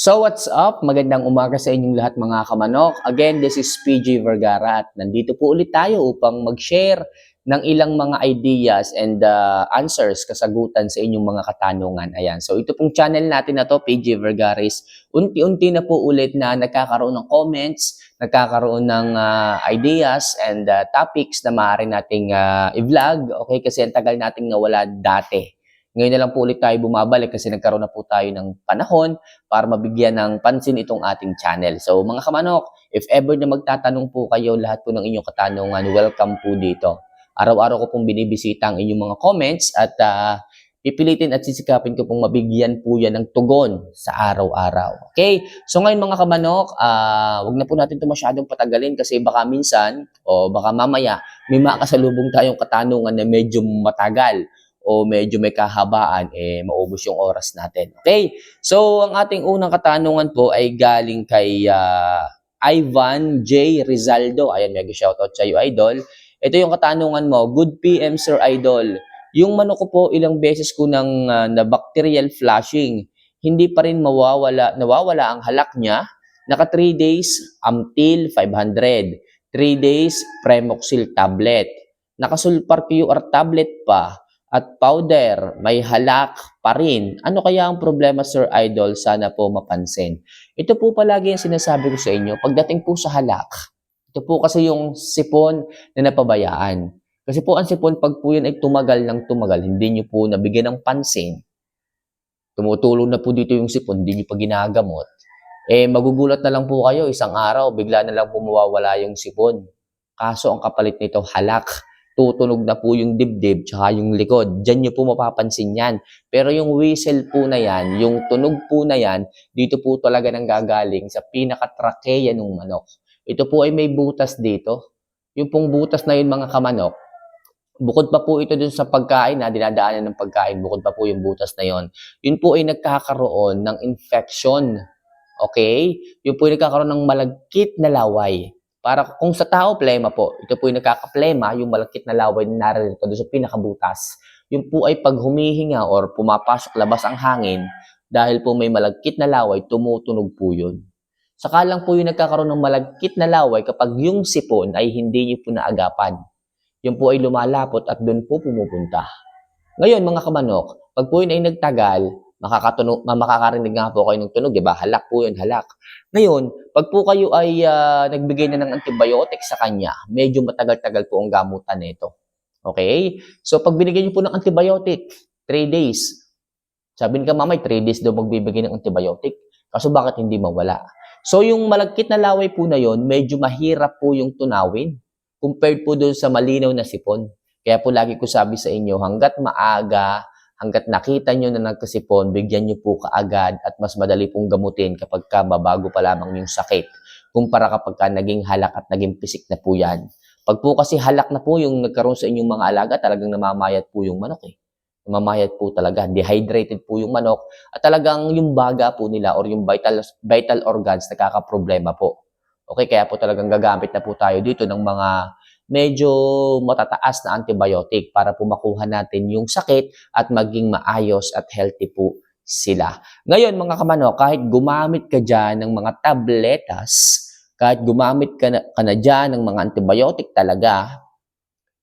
So what's up? Magandang umaga sa inyong lahat mga kamanok. Again, this is PJ Vergara at nandito po ulit tayo upang mag-share ng ilang mga ideas and answers, kasagutan sa inyong mga katanungan. Ayan. So ito pong channel natin na to, PJ Vergara, is unti-unti na po ulit na nagkakaroon ng comments, nagkakaroon ng ideas and topics na maaari nating i-vlog. Okay? Kasi ang tagal nating nawala dati. Ngayon na lang po ulit tayo bumabalik kasi nagkaroon na po tayo ng panahon para mabigyan ng pansin itong ating channel. So mga kamanok, if ever na magtatanong po kayo, lahat po ng inyong katanungan, welcome po dito. Araw-araw ko pong binibisita ang inyong mga comments at pipilitin at sisikapin ko pong mabigyan po yan ng tugon sa araw-araw. Okay? So ngayon mga kamanok, wag na po natin ito masyadong patagalin kasi baka minsan o baka mamaya may makasalubong tayong katanungan na medyo matagal o medyo may kahabaan, maubos yung oras natin. Okay? So, ang ating unang katanungan po ay galing kay Ivan J. Rizaldo. Ayan, mega shoutout sa iyo, Idol. Ito yung katanungan mo. Good PM, Sir Idol. Yung manok ko po, ilang beses ko nang na bacterial flushing. Hindi pa rin nawawala ang halak niya. Naka 3 days, Amtil 500. 3 days, Premoxil tablet. Naka-Sulfar QR tablet pa at powder, may halak pa rin. Ano kaya ang problema, Sir Idol? Sana po mapansin. Ito po palagi yung sinasabi ko sa inyo. Pagdating po sa halak, ito po kasi yung sipon na napabayaan. Kasi po ang sipon, pag po yun ay tumagal ng tumagal, hindi nyo po nabigyan ng pansin, tumutulong na po dito yung sipon, hindi nyo pa ginagamot, magugulat na lang po kayo, isang araw, bigla na lang po mawawala yung sipon. Kaso ang kapalit nito, halak. Tutunog na po yung dibdib tsaka yung likod. Diyan nyo po mapapansin yan. Pero yung whistle po na yan, yung tunog po na yan, dito po talaga nang gagaling sa pinaka-trachea ng manok. Ito po ay may butas dito. Yung pong butas na yun mga kamanok, bukod pa po ito dun sa pagkain na dinadaanan ng pagkain, bukod pa po yung butas na yon. Yun po ay nagkakaroon ng infection. Okay? Yun po ay nagkakaroon ng malagkit na laway. Para kung sa tao, plema po. Ito po yung nakakaplema, yung malagkit na laway na narito doon sa pinakabutas. Yun po ay pag humihinga or pumapasok labas ang hangin, dahil po may malagkit na laway, tumutunog po yun. Saka lang po yung nagkakaroon ng malagkit na laway kapag yung sipon ay hindi niyo po naagapan. Yun po ay lumalapot at doon po pumupunta. Ngayon mga kamanok, pag po yun ay nagtagal, makakarinig nga po kayo ng tunog, diba? Halak po yun, halak. Ngayon, pag po kayo ay nagbigay na ng antibiotic sa kanya, medyo matagal-tagal po ang gamutan nito. Okay? So, pag binigay niyo po ng antibiotic, 3 days. Sabi ni Mamay, 3 days daw magbibigay ng antibiotic. Kaso bakit hindi mawala? So, yung malagkit na laway po na yon, medyo mahirap po yung tunawin compared po doon sa malinaw na sipon. Kaya po lagi ko sabi sa inyo, hanggat maaga, hanggat nakita nyo na nagkasipon, bigyan nyo po kaagad at mas madali pong gamutin kapag mabago pa lamang yung sakit. Kumpara kapag naging halak at naging pisik na po yan. Pag po kasi halak na po yung nagkaroon sa inyong mga alaga, talagang namamayat po yung manok Namamayat po talaga. Dehydrated po yung manok at talagang yung baga po nila or yung vital organs nakakaproblema po. Okay, kaya po talagang gagamit na po tayo dito ng mga medyo matataas na antibiotic para po makuha natin yung sakit at maging maayos at healthy po sila. Ngayon mga kamanok, kahit gumamit ka dyan ng mga tabletas, kahit gumamit ka na dyan ng mga antibiotic talaga,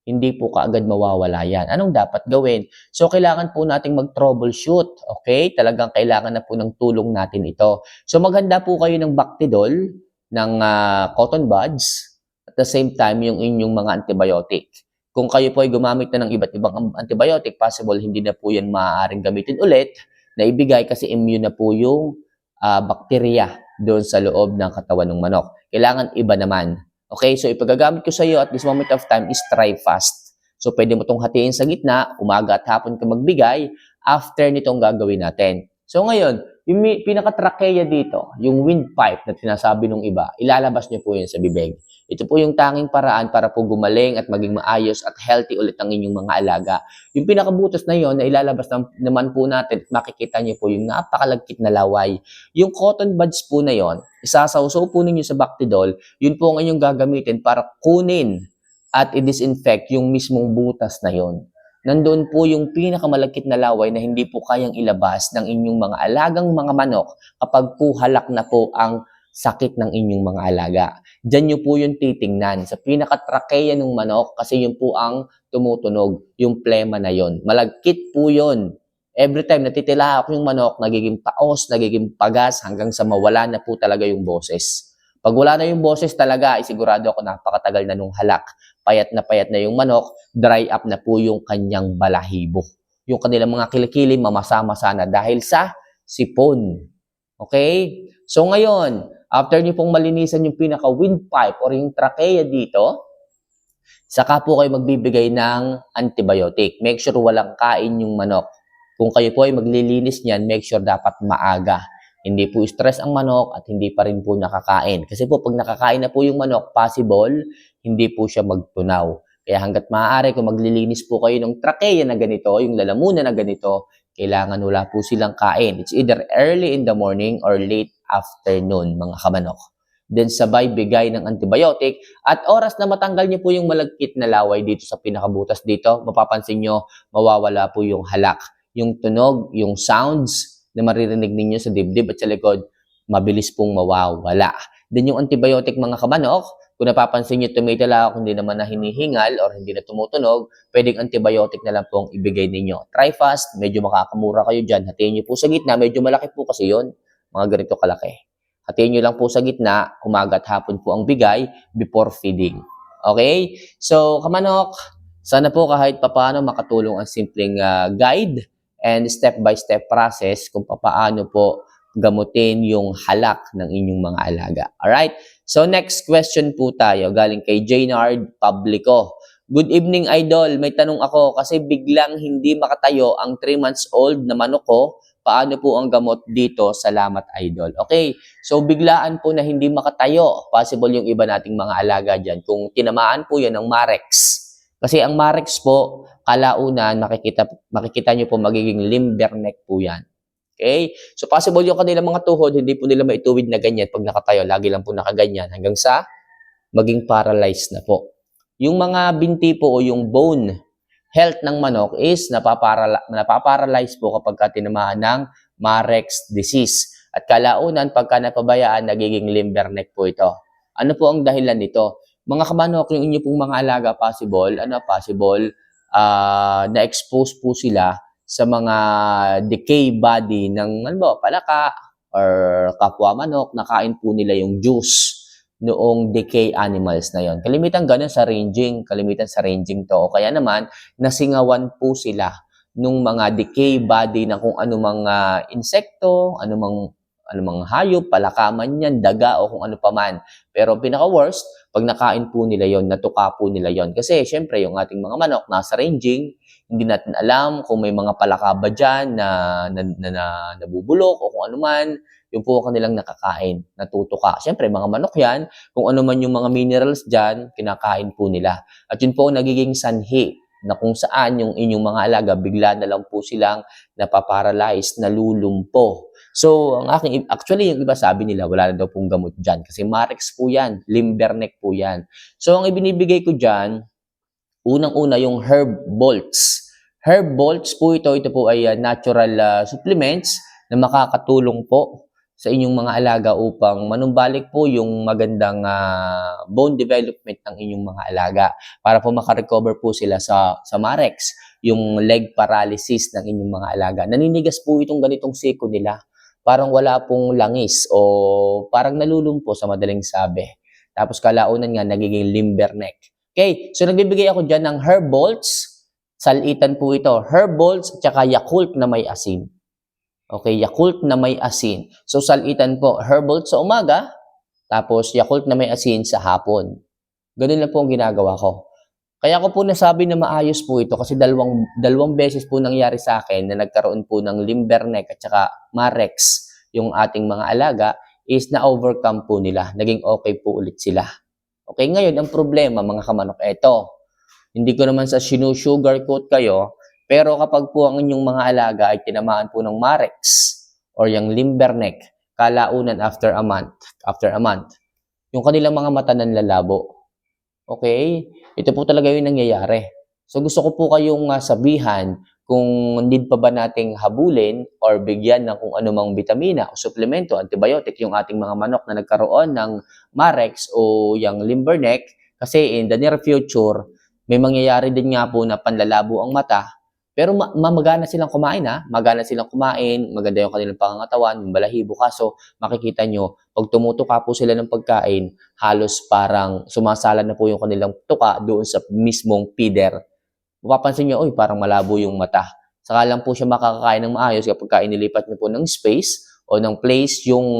hindi po kaagad mawawala yan. Anong dapat gawin? So, kailangan po nating mag-troubleshoot. Okay? Talagang kailangan na po ng tulong natin ito. So, maghanda po kayo ng Bactidol, ng cotton buds, at the same time, yung inyong mga antibiotic. Kung kayo po ay gumamit na ng iba't ibang antibiotic, possible hindi na po yan maaaring gamitin ulit na ibigay kasi immune na po yung bacteria doon sa loob ng katawan ng manok. Kailangan iba naman. Okay, so ipagagamit ko sa iyo at this moment of time is try fast. So pwede mo itong hatiin sa gitna, umaga at hapon ka magbigay, after nitong gagawin natin. So ngayon, yung pinaka-trachea dito, yung windpipe na sinasabi ng iba, ilalabas niyo po yan sa bibig. Ito po yung tanging paraan para po gumaling at maging maayos at healthy ulit ang inyong mga alaga. Yung pinakabutas na yon na ilalabas naman po natin, makikita niyo po yung napakalagkit na laway. Yung cotton buds po na yon, isasawsaw po ninyo sa Bactidol, yun po ang inyong gagamitin para kunin at i-disinfect yung mismong butas na yon. nandoon po yung pinakamalagkit na laway na hindi po kayang ilabas ng inyong mga alagang mga manok kapag po halak na po ang sakit ng inyong mga alaga. Diyan nyo po yung titingnan sa pinaka-tracheya ng manok kasi yun po ang tumutunog, yung plema na yon. Malagkit po yun. Every time natitilahak yung manok, nagiging paos, nagiging pagas hanggang sa mawala na po talaga yung boses. Pag wala na yung boses talaga, sigurado ako napakatagal na nung halak. Payat na yung manok, dry up na po yung kanyang balahibo. Yung kanilang mga kilikili, mamasa-masa na dahil sa sipon. Okay? So ngayon, after nyo pong malinisan yung pinaka-windpipe or yung trachea dito, saka po kayo magbibigay ng antibiotic. Make sure walang kain yung manok. Kung kayo po ay maglilinis niyan, make sure dapat maaga. Hindi po stress ang manok at hindi pa rin po nakakain. Kasi po pag nakakain na po yung manok, possible, hindi po siya magtunaw. Kaya hanggat maaari, kung maglilinis po kayo ng trachea na ganito, yung lalamunan na ganito, kailangan wala po silang kain. It's either early in the morning or late afternoon, mga kamanok. Then sabay bigay ng antibiotic at oras na matanggal niyo po yung malagkit na laway dito sa pinakabutas dito, mapapansin niyo mawawala po yung halak, yung tunog, yung sounds na maririnig ninyo sa dibdib at sa likod, mabilis pong mawawala. Then yung antibiotic mga kamanok, kung napapansin niyo tumitila kung hindi naman na hinihingal or hindi na tumutunog, pwedeng antibiotic na lang pong ibigay ninyo. Try fast, medyo makakamura kayo dyan. Hatiin niyo po sa gitna, medyo malaki po kasi yon, mga ganito kalaki. Hatiin nyo lang po sa gitna, umaga at hapon po ang bigay before feeding. Okay? So, kamanok, sana po kahit papaano makatulong ang simpleng guide and step-by-step process kung papaano po gamutin yung halak ng inyong mga alaga. Alright? So, next question po tayo galing kay Jaynard Publico. Good evening, Idol. May tanong ako kasi biglang hindi makatayo ang 3 months old na manok ko. Paano po ang gamot dito? Salamat, Idol. Okay, so biglaan po na hindi makatayo. Possible yung iba nating mga alaga dyan. Kung tinamaan po yan ng Marex. Kasi ang Marex po, kalaunan, makikita nyo po magiging limber neck po yan. Okay? So possible yung kanilang mga tuhod, hindi po nila maituwid na ganyan pag nakatayo. Lagi lang po nakaganyan hanggang sa maging paralyzed na po. Yung mga binti po o yung bone health ng manok is napaparalyze po kapag tinamaan ng Marex disease. At kalaunan, pagka napabayaan, nagiging limber neck po ito. Ano po ang dahilan nito? Mga kamanok, yung inyo pong mga alaga, possible, na-expose po sila sa mga decay body ng palaka or kapwa manok, nakain po nila yung juice noong decay animals na yon. Kalimitan ganun sa ranging, to. O kaya naman, nasingawan po sila nung mga decay body na kung anumang insekto, anumang hayop, palakaman yan, daga o kung ano paman. Pero pinaka-worst, pag nakain po nila yon, natuka po nila yon. Kasi syempre yung ating mga manok nasa ranging, hindi natin alam kung may mga palaka ba dyan na nabubulok o kung ano man, yung po kanilang nakakain, natutuka. Siyempre, mga manok yan, kung ano man yung mga minerals dyan, kinakain po nila. At yun po nagiging sanhi na kung saan yung inyong mga alaga, bigla na lang po silang napaparalyze, nalulumpo. So, actually, yung iba sabi nila, wala na daw pong gamot dyan. Kasi Marex po yan, limber neck po yan. So, ang ibinibigay ko dyan, unang-una yung herb bolts. Herb bolts po ito po ay natural supplements na makakatulong po sa inyong mga alaga upang manumbalik po yung magandang bone development ng inyong mga alaga para po makarecover po sila sa Marex, yung leg paralysis ng inyong mga alaga. Naninigas po itong ganitong siko nila. Parang wala pong langis o parang nalulumpo sa madaling sabi. Tapos kalaunan nga nagiging limber neck. Okay, so nagbibigay ako dyan ng herb bolts. Salitan po ito. Herb bolts at saka Yakult na may asin. Okay, Yakult na may asin. So, salitan po, herbal sa umaga, tapos Yakult na may asin sa hapon. Ganun lang po ang ginagawa ko. Kaya ko po nasabi na maayos po ito kasi dalawang beses po nangyari sa akin na nagkaroon po ng limber neck at saka Marex yung ating mga alaga is na-overcome po nila. Naging okay po ulit sila. Okay, ngayon, ang problema mga kamanok, eto. Hindi ko naman sa sinusugarcoat kayo, pero kapag po ang inyong mga alaga ay tinamaan po ng Marex or yung limber neck, kalaunan after a month, yung kanilang mga mata nanlalabo. Okay? Ito po talaga yung nangyayari. So gusto ko po kayong sabihan kung need pa ba nating habulin or bigyan ng kung anumang bitamina o suplemento, antibiotic yung ating mga manok na nagkaroon ng Marex o yung Limberneck kasi in the near future, may mangyayari din nga po na panlalabo ang mata. Pero magana silang kumain magana silang kumain, maganda yung kanilang pangangatawan, yung balahibo. Kaso makikita nyo, pag tumutuka po sila ng pagkain, halos parang sumasala na po yung kanilang tuka doon sa mismong feeder. Mapapansin niyo, "Uy, parang malabo yung mata." Saka lang po siya makakakain ng maayos kapagka inilipat niyo po ng space o ng place yung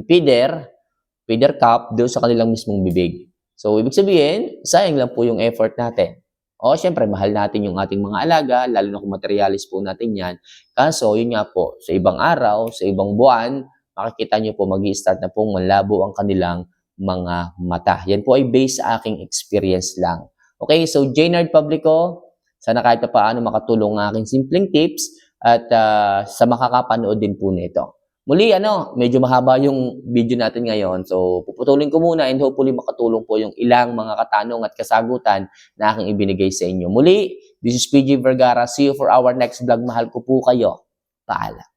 feeder cup doon sa kanilang mismong bibig. So, ibig sabihin, sayang lang po yung effort natin. Oo, siyempre mahal natin yung ating mga alaga, lalo na kung materialis po natin 'yan. Kaso yun nga po, sa ibang araw, sa ibang buwan, makikita niyo po magi-start na pong malabo ang kanilang mga mata. Yan po ay based sa aking experience lang. Okay, so Jaynard Publico, sana kahit papaano makatulong ang aking simpleng tips at sa makakapanood din po nito. Muli medyo mahaba yung video natin ngayon. So, puputulin ko muna and hopefully makatulong po yung ilang mga katanong at kasagutan na aking ibinigay sa inyo. Muli, this is PG Vergara. See you for our next vlog. Mahal ko po kayo. Paalam.